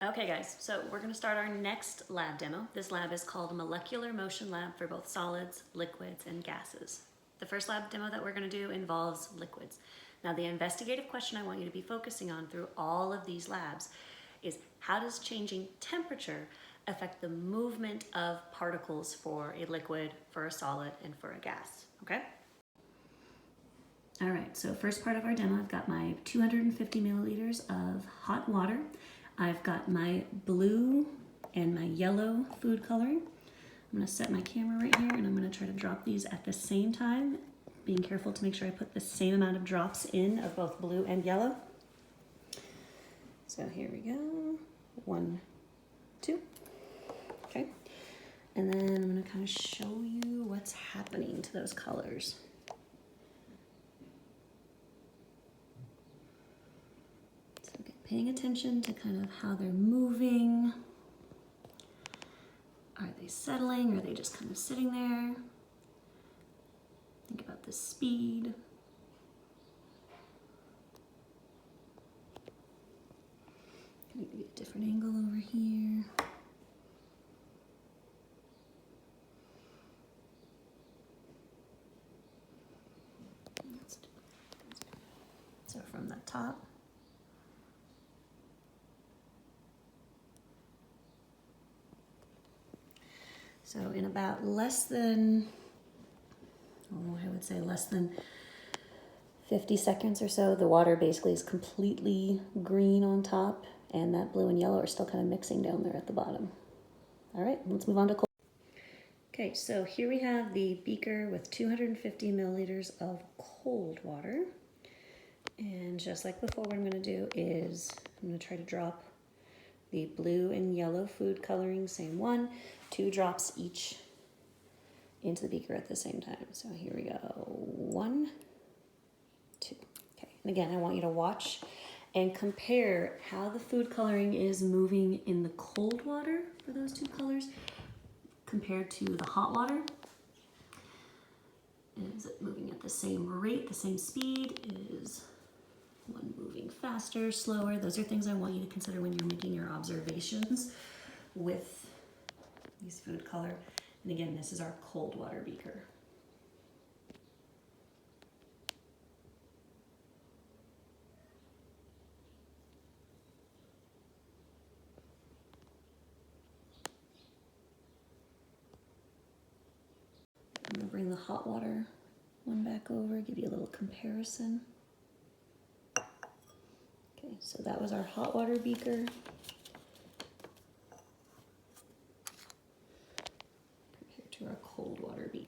Okay guys, so we're gonna start our next lab demo. This lab is called Molecular Motion Lab for both solids, liquids, and gases. The first lab demo that we're gonna do involves liquids. Now the investigative question I want you to be focusing on through all of these labs is how does changing temperature affect the movement of particles for a liquid, for a solid, and for a gas, okay? All right, so first part of our demo, I've got my 250 milliliters of hot water. I've got my blue and my yellow food coloring. I'm gonna set my camera right here and I'm gonna try to drop these at the same time, being careful to make sure I put the same amount of drops in of both blue and yellow. So here we go, 1, 2, okay. And then I'm gonna kind of show you what's happening to those colors. Paying attention to kind of how they're moving. Are they settling? Or are they just kind of sitting there? Think about the speed. Maybe a different angle over here. So from the top. So in about less than, I would say less than 50 seconds or so, the water basically is completely green on top, and that blue and yellow are still kind of mixing down there at the bottom. All right, let's move on to cold. Okay, so here we have the beaker with 250 milliliters of cold water. And just like before, what I'm gonna do is I'm gonna try to drop the blue and yellow food coloring, same one, 2 drops each into the beaker at the same time. So here we go, 1, 2. Okay, and again, I want you to watch and compare how the food coloring is moving in the cold water for those 2 colors compared to the hot water. Is it moving at the same rate, the same speed? Is one moving faster, slower? Those are things I want you to consider when you're making your observations with these food color. And again, this is our cold water beaker. I'm gonna bring the hot water one back over, give you a little comparison. Okay, so that was our hot water beaker. Compared to our cold water beaker.